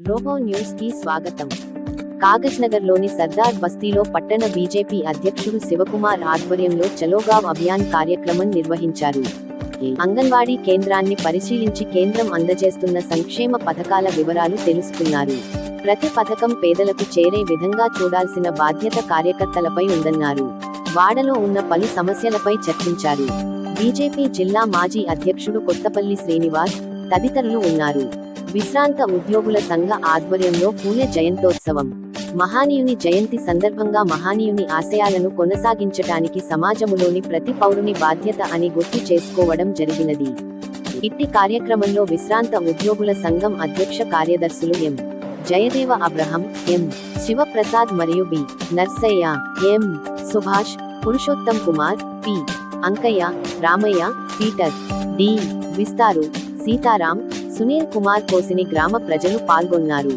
Robo news కి స్వాగతం. కాగజ్నగర్లోని సర్దార్ బస్తీలో పట్టణ బీజేపీ అధ్యక్షుడు శివకుమార్ ఆధ్వర్యంలో చలోగావ్ అభియాన్ కార్యక్రమం నిర్వహించారు. అంగన్వాడీ కేంద్రాన్ని పరిశీలించి కేంద్రం అందజేస్తున్న సంక్షేమ పథకాల వివరాలు తెలుసుకున్నారు. ప్రతి పథకం పేదలకు చేరే విధంగా చూడాల్సిన బాధ్యత కార్యకర్తలపై ఉందన్నారు. వాడలో ఉన్న పలు సమస్యలపై చర్చించారు. బీజేపీ జిల్లా మాజీ అధ్యక్షుడు కొత్తపల్లి శ్రీనివాస్ తదితరులు ఉన్నారు. విశ్రాంత ఉద్యోగుల సంఘ ఆధ్వర్యంలో పూలే జయంతోత్సవం. మహానీయుని జయంతి సందర్భంగా మహానీయుని ఆశయాలను కొనసాగించటానికి సమాజములోని ప్రతి పౌరుని బాధ్యత అని గుర్తు చేసుకోవడం జరిగినది. ఇట్టి కార్యక్రమంలో విశ్రాంత ఉద్యోగుల సంఘం అధ్యక్ష కార్యదర్శులు M. Jayadeva Abraham, M. Shivaprasad మరియు B. Narsaiah, M. Subhash, Purushottam Kumar, P. Ankaiah, Ramaiah, Peter, D. Vistaru, Sitaram, Sunil Kumar Kosini గ్రామ ప్రజలు పాల్గొన్నారు.